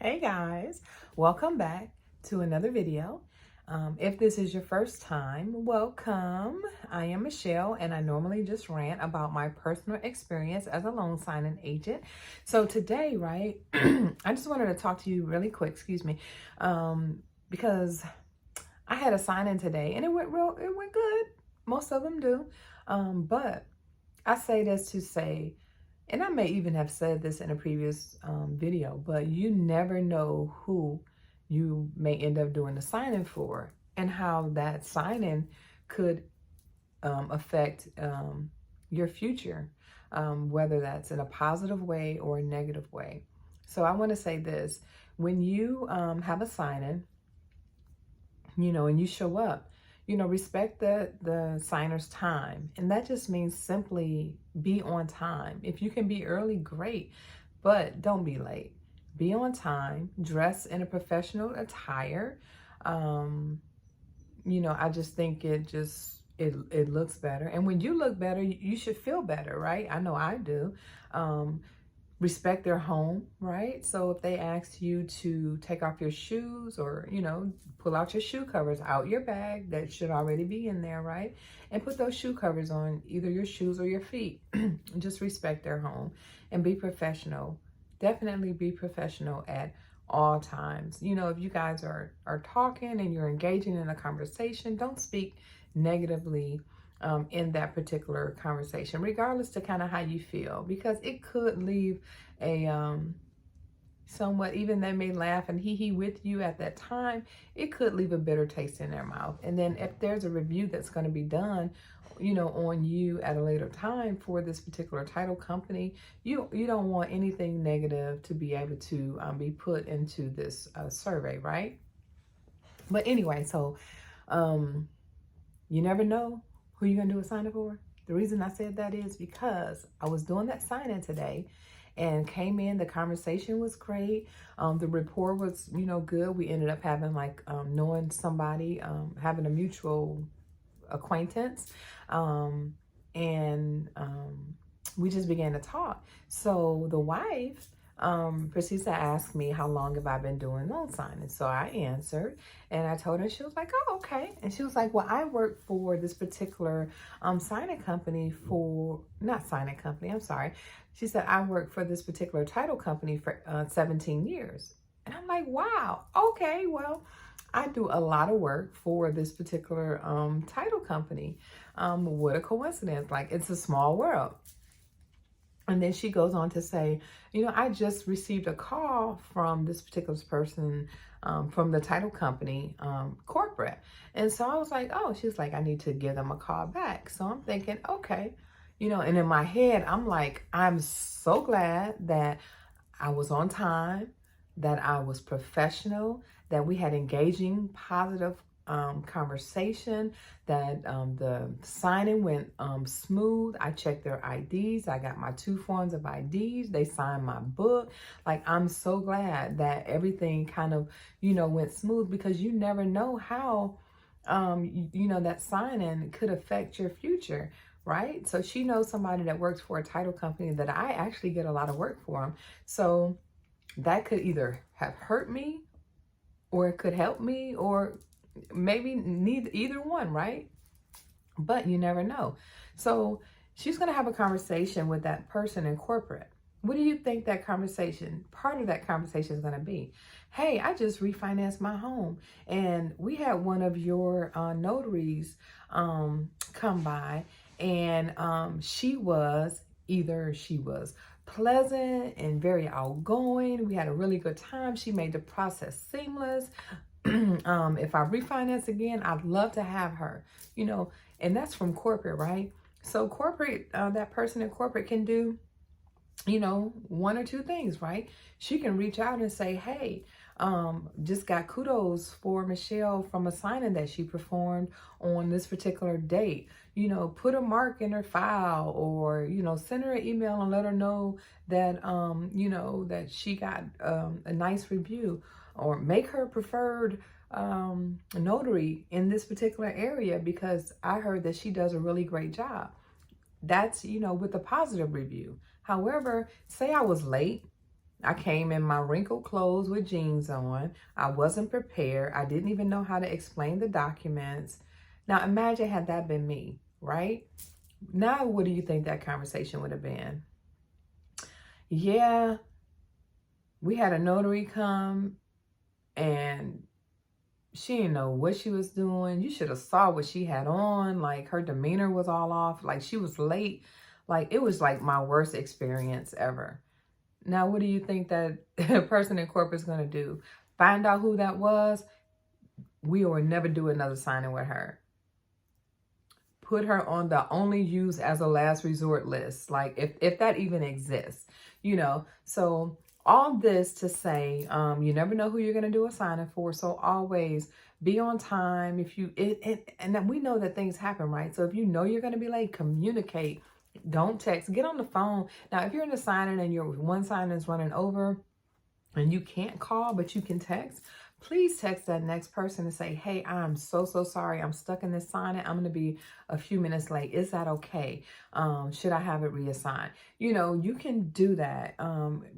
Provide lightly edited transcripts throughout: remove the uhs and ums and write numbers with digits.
Hey guys, welcome back to another video. If this is your first time, welcome. I am Michelle and I normally just rant about my personal experience as a loan signing agent. So today, right, I just wanted to talk to you really quick, because I had a sign-in today and it went good. Most of them do. But I say this to say, and I may even have said this in a previous video, but you never know who you may end up doing the sign-in for and how that sign-in could affect your future, whether that's in a positive way or a negative way. So I want to say this, when you have a sign-in, and you show up, respect the signer's time. And that just means simply be on time. If you can be early, great, but don't be late. Be on time, dress in a professional attire. I just think it looks better. And when you look better, you should feel better, right? I know I do. Respect their home, right? So if they ask you to take off your shoes or, pull out your shoe covers out your bag, that should already be in there, right? And put those shoe covers on either your shoes or your feet. Just respect their home and be professional. Definitely be professional at all times. If you guys are talking and you're engaging in a conversation, don't speak negatively in that particular conversation, regardless to kind of how you feel, because it could leave a somewhat, even they may laugh and hee with you at that time, it could leave a bitter taste in their mouth. And then if there's a review that's going to be done, on you at a later time for this particular title company, you don't want anything negative to be able to be put into this survey, right? But anyway, so you never know who you're going to do a sign-in for. The reason I said that is because I was doing that sign-in today and came in. The conversation was great. The rapport was, good. We ended up having knowing somebody, having a mutual acquaintance. And we just began to talk. So the wife proceeds to ask me, how long have I been doing loan signing? So I answered and I told her, she was like, oh, okay. And she was like, well, I work for this particular signing company not signing company, I'm sorry. She said, I work for this particular title company for 17 years. And I'm like, wow, okay, well, I do a lot of work for this particular title company. What a coincidence. Like, it's a small world. And then she goes on to say, I just received a call from this particular person from the title company, corporate. And so I was like, oh, she was like, I need to give them a call back. So I'm thinking, okay, and in my head, I'm like, I'm so glad that I was on time, that I was professional, that we had engaging, positive conversation, that the signing went smooth. I checked their IDs. I got my 2 forms of IDs. They signed my book. Like, I'm so glad that everything kind of, went smooth, because you never know how, that signing could affect your future. Right? So she knows somebody that works for a title company that I actually get a lot of work for them. So that could either have hurt me, or it could help me, or maybe either one, right? But you never know. So she's going to have a conversation with that person in corporate. What do you think part of that conversation is going to be? Hey, I just refinanced my home and we had one of your notaries come by, and she was pleasant and very outgoing. We had a really good time. She made the process seamless. If I refinance again, I'd love to have her, and that's from corporate, right? So corporate, that person in corporate can do, 1 or 2 things, right? She can reach out and say, hey, just got kudos for Michelle from a signing that she performed on this particular date. Put a mark in her file, or, send her an email and let her know that, that she got a nice review, or make her preferred notary in this particular area, because I heard that she does a really great job. That's, with a positive review. However, say I was late I came in my wrinkled clothes with jeans on. I wasn't prepared. I didn't even know how to explain the documents. Now imagine had that been me, right? Now, what do you think that conversation would have been? Yeah, we had a notary come and she didn't know what she was doing. You should have saw what she had on. Like her demeanor was all off. Like she was late. Like it was like my worst experience ever. Now, what do you think that person in corporate is going to do? Find out who that was? We will never do another signing with her. Put her on the only use as a last resort list. Like if that even exists, you know. So all this to say, you never know who you're going to do a signing for. So always be on time. If you, and we know that things happen, right? So if you know you're going to be late, communicate. Don't text, get on the phone. Now, if you're in a signing and your one signing is running over and you can't call, but you can text, please text that next person and say, hey, I'm so sorry. I'm stuck in this signing. I'm going to be a few minutes late. Is that okay? Should I have it reassigned? You know, you can do that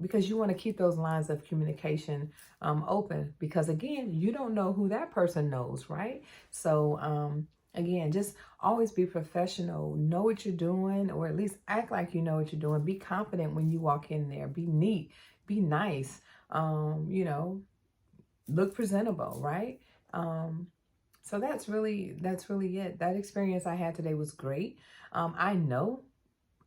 because you want to keep those lines of communication open because, again, you don't know who that person knows, right? So, again, just always be professional, know what you're doing, or at least act like you know what you're doing. Be confident when you walk in there. Be neat, be nice, you know, look presentable, right? So that's really it. That experience I had today was great. I know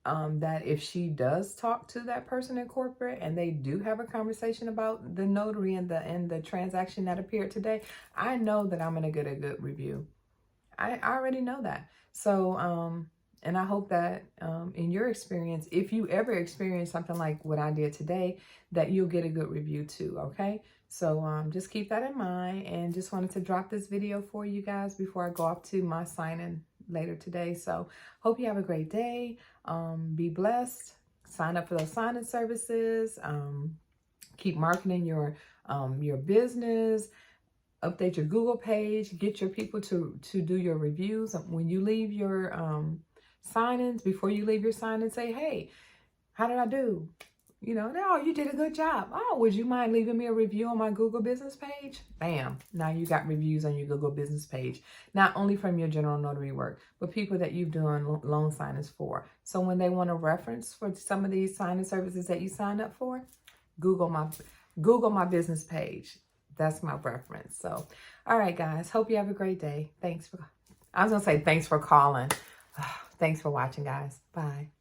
that if she does talk to that person in corporate and they do have a conversation about the notary and the transaction that appeared today, I know that I'm going to get a good review. I already know that. So, and I hope that in your experience, if you ever experience something like what I did today, that you'll get a good review too, okay? So just keep that in mind, and just wanted to drop this video for you guys before I go off to my signing later today. So hope you have a great day. Be blessed. Sign up for those signing services. Keep marketing your business. Update your Google page, get your people to do your reviews. When you leave your signings, before you leave your sign, say, hey, how did I do? You know, no, you did a good job. Oh, would you mind leaving me a review on my Google business page? Bam. Now you got reviews on your Google business page, not only from your general notary work, but people that you've done loan signings for. So when they want a reference for some of these signing services that you signed up for, Google my business page. That's my reference. So, all right, guys. Hope you have a great day. I was going to say thanks for calling. Thanks for watching, guys. Bye.